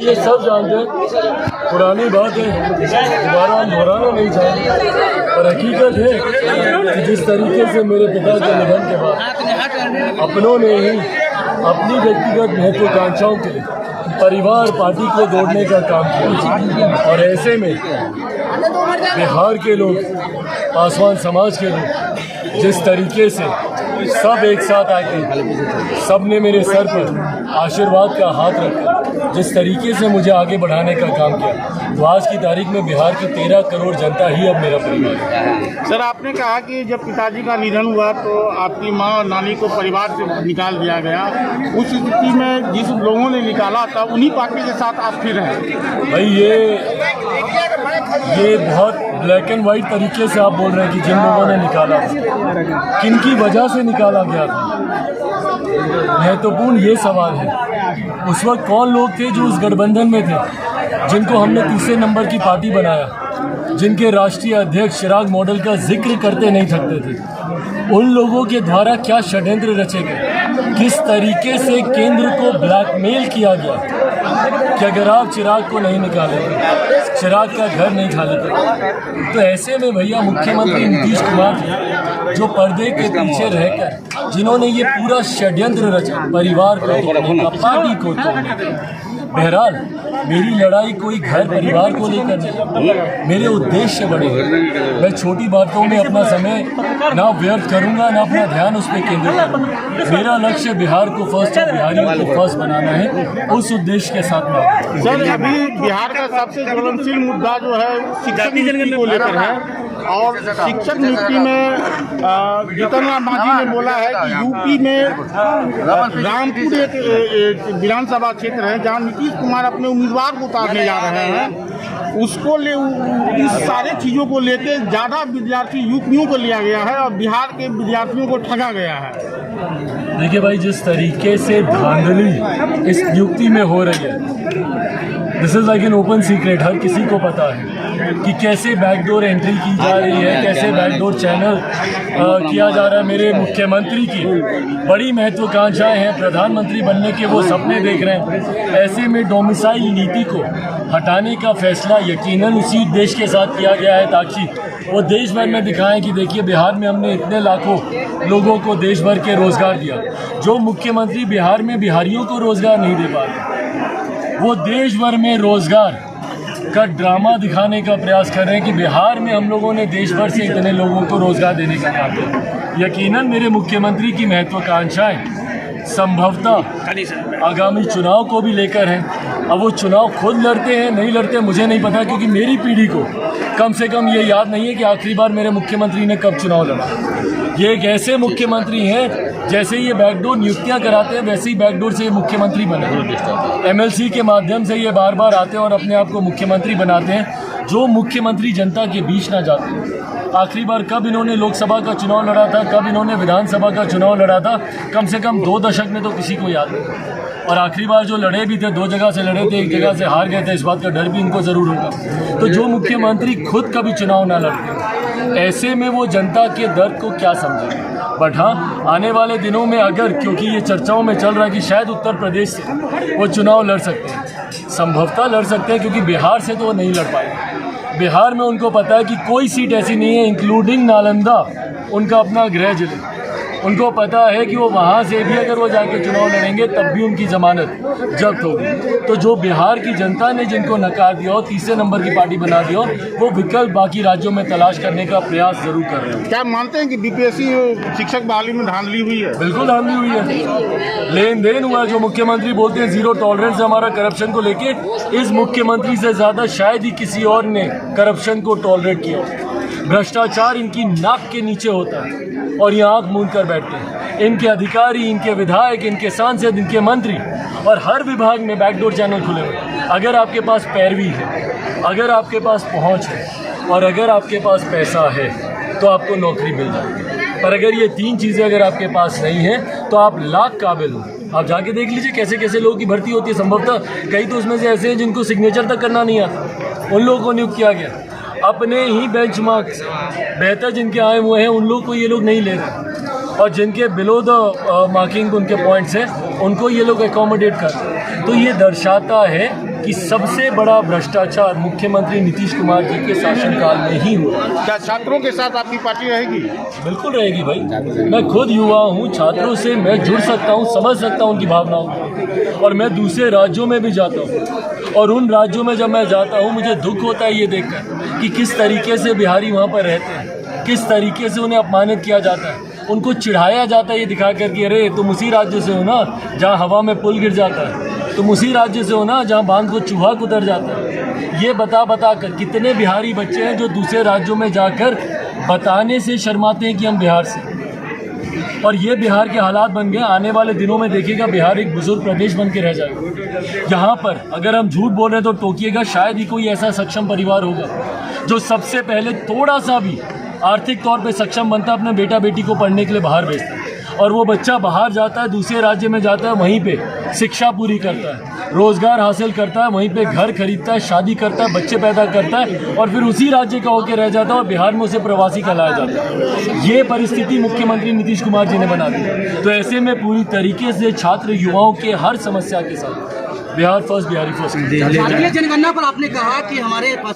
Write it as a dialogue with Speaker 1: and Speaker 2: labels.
Speaker 1: ये सब जानते हैं, पुरानी बात है, दोबारा हम दोहराना नहीं चाहेंगे। पर हकीकत है कि जिस तरीके से मेरे पिता के निधन के बाद अपनों ने ही अपनी व्यक्तिगत महत्वाकांक्षाओं के लिए परिवार पार्टी को तोड़ने का काम किया, और ऐसे में बिहार के लोग, पासवान समाज के लोग जिस तरीके से सब एक साथ आके सब ने मेरे सर पर आशीर्वाद का हाथ रखा, जिस तरीके से मुझे आगे बढ़ाने का काम किया, तो आज की तारीख में बिहार की 13 करोड़ जनता ही अब मेरा परिवार है।
Speaker 2: सर, आपने कहा कि जब पिताजी का निधन हुआ तो आपकी माँ और नानी को परिवार से निकाल दिया गया। उस स्थिति में जिस लोगों ने निकाला था उन्हीं पार्टी के साथ आप फिर हैं।
Speaker 1: भाई ये बहुत ब्लैक एंड वाइट तरीके से आप बोल रहे हैं कि जिन लोगों ने निकाला था, किन की वजह से निकाला गया था। महत्वपूर्ण ये सवाल है, उस वक्त कौन लोग थे जो उस गठबंधन में थे, जिनको हमने तीसरे नंबर की पार्टी बनाया, जिनके राष्ट्रीय अध्यक्ष चिराग मॉडल का जिक्र करते नहीं थकते थे। उन लोगों के द्वारा क्या षड्यंत्र रचे गए, किस तरीके से केंद्र को ब्लैकमेल किया गया कि अगर आप चिराग को नहीं निकालेंगे, चिराग का घर नहीं खाली करेंगे। तो ऐसे में भैया मुख्यमंत्री नीतीश कुमार थे, जो पर्दे के पीछे रहकर जिन्होंने ये पूरा षड्यंत्र रचा परिवार को तोड़ने का, पार्टी को तोड़ने का। बहरहाल मेरी लड़ाई कोई घर परिवार को लेकर नहीं, मेरे उद्देश्य बड़े हैं। मैं छोटी बातों में अपना समय ना व्यर्थ करूंगा, ना अपना ध्यान उस पर केंद्रित करूंगा। मेरा लक्ष्य बिहार को फर्स्ट और बिहारियों को फर्स्ट बनाना है, उस उद्देश्य के साथ मैं।
Speaker 2: सर, अभी बिहार का सबसे ज्वलनशील मुद्दा जो है शिक्षक नियुक्ति को लेकर है, और शिक्षक नियुक्ति में जीतन राम मांझी ने बोला है कि यूपी में रामपुर एक विधानसभा क्षेत्र है जहां नीतीश कुमार अपने उम्मीदवार को उतारने जा रहे हैं, उसको ले इस सारे चीज़ों को लेके ज़्यादा विद्यार्थी यूपियों को लिया गया है और बिहार के विद्यार्थियों को ठगा गया है।
Speaker 1: देखिए भाई, जिस तरीके से धांधली इस नियुक्ति में हो रही है, this is like an open secret. हर किसी को पता है कि कैसे बैकडोर एंट्री की जा रही है, कैसे बैकडोर चैनल किया जा रहा है। मेरे मुख्यमंत्री की बड़ी महत्वाकांक्षाएं हैं, प्रधानमंत्री बनने के वो सपने देख रहे हैं। ऐसे में डोमिसाइल नीति को हटाने का फैसला यकीनन उसी उद्देश्य के साथ किया गया है, ताकि वो देश भर में दिखाएं कि देखिए बिहार में हमने इतने लाखों लोगों को देश भर के रोज़गार दिया। जो मुख्यमंत्री बिहार में बिहारियों को रोज़गार नहीं दे पा रहे, वो देश भर में रोज़गार का ड्रामा दिखाने का प्रयास कर रहे हैं कि बिहार में हम लोगों ने देश भर से इतने लोगों को रोज़गार देने का काम किया। यकीनन मेरे मुख्यमंत्री की महत्वाकांक्षाएं संभवतः आगामी चुनाव को भी लेकर हैं। अब वो चुनाव खुद लड़ते हैं नहीं लड़ते मुझे नहीं पता, क्योंकि मेरी पीढ़ी को कम से कम ये याद नहीं है कि आखिरी बार मेरे मुख्यमंत्री ने कब चुनाव लड़ा। ये एक ऐसे मुख्यमंत्री हैं, जैसे ये बैकडोर नियुक्तियां कराते हैं वैसे ही बैकडोर से ये मुख्यमंत्री बने। एमएलसी के माध्यम से ये बार बार आते हैं और अपने आप को मुख्यमंत्री बनाते हैं, जो मुख्यमंत्री जनता के बीच ना जाते हैं। आखिरी बार कब इन्होंने लोकसभा का चुनाव लड़ा था, कब इन्होंने विधानसभा का चुनाव लड़ा था, कम से कम 2 दशक में तो किसी को याद नहीं। और आखिरी बार जो लड़े भी थे 2 जगह से लड़े थे, एक जगह से हार गए थे। इस बात का डर भी इनको ज़रूर होगा। तो जो मुख्यमंत्री खुद कभी चुनाव ना लड़ते, ऐसे में वो जनता के दर्द को क्या समझेंगे। बट हाँ, आने वाले दिनों में अगर, क्योंकि ये चर्चाओं में चल रहा है कि शायद उत्तर प्रदेश से वो चुनाव लड़ सकते हैं, संभवतः लड़ सकते हैं, क्योंकि बिहार से तो वो नहीं लड़ पाए। बिहार में उनको पता है कि कोई सीट ऐसी नहीं है, इंक्लूडिंग नालंदा, उनका अपना गृह जिले, उनको पता है कि वो वहाँ से भी अगर वो जाके चुनाव लड़ेंगे तब भी उनकी जमानत जब्त होगी। तो जो बिहार की जनता ने जिनको नकार दिया हो, तीसरे नंबर की पार्टी बना दिया हो, वो विकल्प बाकी राज्यों में तलाश करने का प्रयास जरूर कर रहे हैं।
Speaker 2: क्या मानते हैं कि बीपीएससी शिक्षक बहाली में धांधली हुई है?
Speaker 1: बिल्कुल धांधली हुई है, लेन देन हुआ। जो मुख्यमंत्री बोलते हैं जीरो टॉलरेंस है हमारा करप्शन को लेके, इस मुख्यमंत्री से ज़्यादा शायद ही किसी और ने करप्शन को टॉलरेट किया। भ्रष्टाचार इनकी नाक के नीचे होता है और ये आंख मूंद कर बैठते हैं। इनके अधिकारी, इनके विधायक, इनके सांसद, इनके मंत्री, और हर विभाग में बैकडोर चैनल खुले हुए। अगर आपके पास पैरवी है, अगर आपके पास पहुंच है और अगर आपके पास पैसा है तो आपको नौकरी मिल जाती है। पर अगर ये 3 चीज़ें अगर आपके पास नहीं हैं तो आप लाख काबिल हो। आप जाके देख लीजिए कैसे कैसे लोगों की भर्ती होती है। संभवतः कई तो उसमें से ऐसे हैं जिनको सिग्नेचर तक करना नहीं आता, उन लोगों को नियुक्त किया गया। अपने ही बेंचमार्क्स बेहतर जिनके आए हुए हैं उन लोग को ये लोग नहीं ले रहे, और जिनके बिलो द मार्किंग उनके पॉइंट्स हैं उनको ये लोग एकोमोडेट कर रहे हैं। तो ये दर्शाता है कि सबसे बड़ा भ्रष्टाचार मुख्यमंत्री नीतीश कुमार जी के शासनकाल में ही हुआ।
Speaker 2: क्या छात्रों के साथ आपकी पार्टी रहेगी?
Speaker 1: बिल्कुल रहेगी भाई। मैं खुद युवा हूँ, छात्रों से मैं जुड़ सकता हूँ, समझ सकता हूँ उनकी भावनाओं को, और मैं दूसरे राज्यों में भी जाता हूँ, और उन राज्यों में जब मैं जाता हूँ मुझे दुख होता है ये देखकर कि किस तरीके से बिहारी वहाँ पर रहते हैं, किस तरीके से उन्हें अपमानित किया जाता है, उनको चिढ़ाया जाता है ये दिखा कर कि अरे तुम उसी राज्य से हो ना जहाँ हवा में पुल गिर जाता है, तुम उसी राज्य से हो ना जहाँ बांध को चूहा कुतर जाता है। ये बता कर कितने बिहारी बच्चे हैं जो दूसरे राज्यों में जाकर बताने से शर्माते हैं कि हम बिहार से, और ये बिहार के हालात बन गए। आने वाले दिनों में देखिएगा बिहार एक बुजुर्ग प्रदेश बन के रह जाएगा। यहाँ पर अगर हम झूठ बोल रहे हैं तो टोकिएगा, शायद ही कोई ऐसा सक्षम परिवार होगा जो सबसे पहले थोड़ा सा भी आर्थिक तौर पे सक्षम बनता है, अपने बेटा बेटी को पढ़ने के लिए बाहर भेजता है, और वो बच्चा बाहर जाता है, दूसरे राज्य में जाता है, वहीं पे शिक्षा पूरी करता है, रोजगार हासिल करता है, वहीं पे घर खरीदता है, शादी करता है, बच्चे पैदा करता है, और फिर उसी राज्य का होकर रह जाता है, और बिहार में उसे प्रवासी कहलाया जाता है। ये परिस्थिति मुख्यमंत्री नीतीश कुमार जी ने बना दी। तो ऐसे में पूरी तरीके से छात्र युवाओं के हर समस्या के साथ बिहार फर्स्ट, बिहारी फर्स्ट।
Speaker 3: भारतीय जनगणना पर आपने कहा कि हमारे